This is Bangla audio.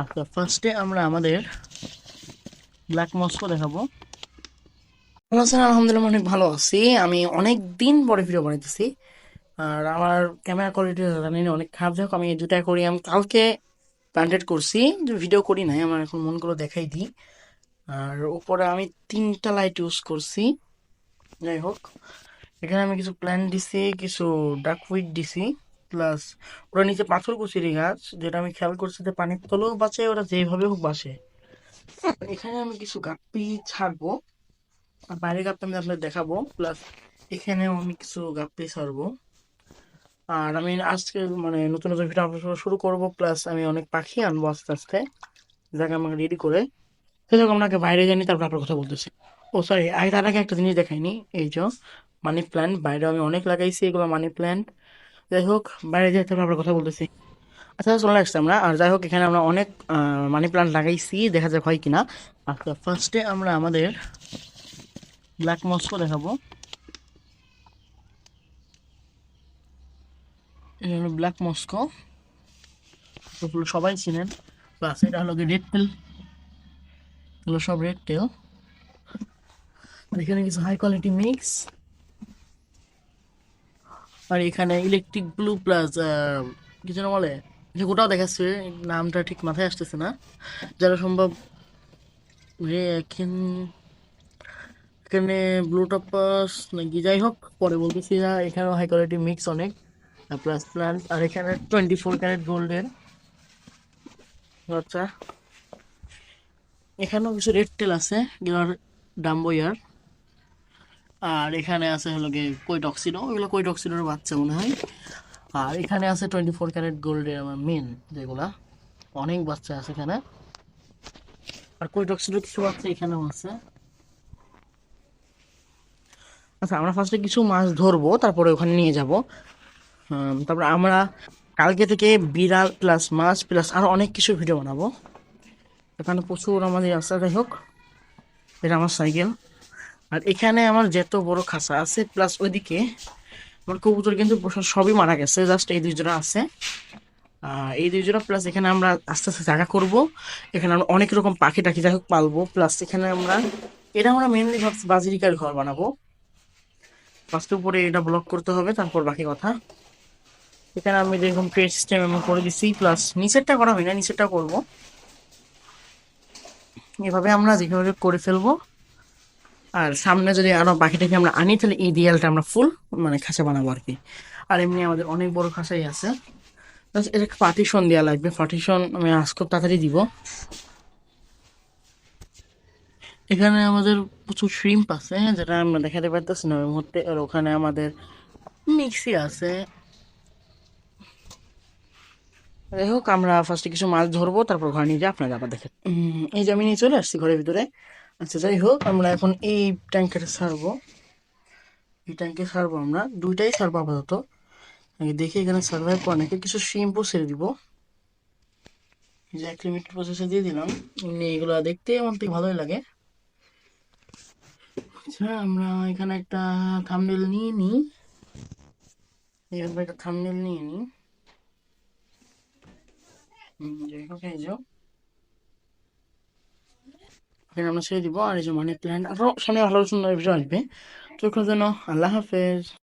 আচ্ছা, ফার্স্টে আমরা আমাদের ব্ল্যাক মস্কো দেখাবো। ভালো আছেন? আলহামদুলিল্লাহ, অনেক ভালো আছি। আমি অনেক দিন পরে ভিডিও বানাইতেছি। আর আমার ক্যামেরা কোয়ালিটি জানি না, অনেক খারাপ। যাক, আমি দুটা অ্যাকোয়ারিয়াম কালকে প্ল্যান্টেড করছি, যে ভিডিও করি নাই। আমার এখন মন করে দেখাই দিই। আর উপরে আমি 3টা লাইট ইউজ করছি। যাই হোক, এখানে আমি কিছু প্ল্যান্ট দিছি, কিছু ডাকউইট দিছি, প্লাস ওরা নিচে পাথর কুচিরি গাছ, যেটা আমি খেয়াল করছি যে পানির তলেও বাঁচে, ওরা যেভাবে হোক বাসে। এখানে আমি কিছু গাপ্পি ছাড়বো, আর বাইরে গাপ্পি আমি আপনাদের দেখাবো, প্লাস এখানেও আমি কিছু গাপ্পি ছাড়বো। আর আমি আজকে মানে নতুন নতুন ভিডিও আপলোড করা শুরু করবো, প্লাস আমি অনেক পাখি আনবো আস্তে আস্তে, যাকে আমাকে রেডি করে। সেজন্য আপনাকে বাইরে জানি, তারপর আপনার কথা বলতেছি। ও সরি, আগে তার আগে একটা জিনিস দেখাইনি। এই যে মানি প্ল্যান্ট, বাইরে আমি অনেক লাগাইছি এগুলো মানি প্ল্যান্ট। যাই হোক, বাইরে যাই, তারপর আপনার কথা বলতেছি। আচ্ছা, চলে আসছি আমরা। আর যাই হোক, এখানে আমরা অনেক মানি প্ল্যান্ট লাগাইছি, দেখা যাক হয় কিনা। আচ্ছা, ফার্স্টে আমরা আমাদের ব্ল্যাক মস্কো দেখাবো। এটা হলো ব্ল্যাক মস্কো, এগুলো সবাই চিনেন। প্লাস এটা হলো রেড টেল, এগুলো সব রেড টেল। আর এখানে কিছু হাই কোয়ালিটি মিক্স। আর এখানে ইলেকট্রিক ব্লু প্লাস কি যেন বলে, যে ওটাও দেখাচ্ছে, নামটা ঠিক মাথায় আসতেছে না। যারা সম্ভব এখানে ব্লু টপাস নাকি, যাই হোক পরে বলতেছি না। এখানেও হাই কোয়ালিটি মিক্স অনেক, প্লাস প্লান্ট। আর এখানে 24 ক্যারেট গোল্ডের আচ্ছা, এখানেও কিছু রেড টেল আছে, এগুলোর ডাম্বো ইয়ার। আর এখানে আছে হলো গিয়ে কৈটক্সিডো, এগুলো কৈটক্সিডোর বাচ্চা মনে হয়। আর এখানে আছে 24 ক্যারেট গোল্ডের আমার মেন, যেগুলা অনেক বাচ্চা আছে এখানে। আর কৈটক্সিডোর কিছু বাচ্চা এখানেও আছে। আচ্ছা, আমরা ফার্স্টে কিছু মাছ ধরবো, তারপরে ওখানে নিয়ে যাব। তারপর আমরা কালকে থেকে বিড়াল প্লাস মাছ প্লাস আরো অনেক কিছু ভিডিও বানাবো। এখানে প্রচুর আমাদের আছে। যাই হোক, এটা আমার সাইকেল। আর এখানে আমার যত বড় খাঁচা আছে, প্লাস ওইদিকে আমার কবুতর কিন্তু সবই মারা গেছে, জাস্ট এই 2 জোড়া আছে। এই 2 জোড়া, প্লাস এখানে আমরা আস্তে আস্তে জায়গা করব। এখানে আমরা অনেক রকম পাখি টাখি যাই হোক পালবো, প্লাস এখানে আমরা এটা আমরা মেনলি ভাবছি বাজিরিকার ঘর বানাবো। ফার্স্টে উপরে এটা ব্লক করতে হবে, তারপর বাকি কথা। এখানে আমি যেরকম ট্রেড সিস্টেম এমন করে দিছি, প্লাস নিচেরটা করা হয় না, নিচেরটা করব। এভাবে আমরা যেভাবে করে ফেলবো। আর সামনে যদি আরো বাকিটাকে আমরা আনি, তাহলে এই দেয়ালটা আমরা ফুল মানে খাঁচা বানাবো আর কি। আর এমনি আমাদের অনেক বড় খাঁচাই আছে। Just এটা পার্টিশন দেওয়া লাগবে, পার্টিশন আমি আজ খুব তাড়াতাড়ি দিব। এখানে আমাদের প্রচুর শ্রিম্প আছে, যেটা আমরা দেখাতে পারতেছি না ওই মুহূর্তে। আর ওখানে আমাদের মিক্সি আছে। যাই হোক, আমরা ফার্স্টে কিছু মাছ ধরবো, তারপর ঘরে নিয়ে যাই, আপনারা আবার দেখেন। এই যে আমি নিয়ে চলে আসছি ঘরের ভিতরে। আচ্ছা, যাই হোক, আমরা এখন এই ট্যাঙ্কেটা ছাড়বো। এই ট্যাঙ্কে ছাড়বো, আমরা দুইটাই ছাড়বো আপাতত। আগে দেখি এখানে সার্ভাইভ করে নাকি। কিছু শ্রিম্পও ছেড়ে দিব। এই যে অ্যাক্লিমেট প্রসেসে দিয়ে দিলাম। এমনি এগুলো দেখতে আমার থেকে ভালোই লাগে। আচ্ছা, আমরা এখানে একটা থাম্বনেল নিয়ে নিই। এইভাবে একটা থাম্বনেল নিয়ে নিই। যাই হোক, এই যে এখানে আমরা ছেড়ে দিব। আর এই যে মানি প্ল্যান্ট, আরো সামনে ভালো সুন্দর ভিডিও আসবে। তো জন্য আল্লাহ হাফেজ।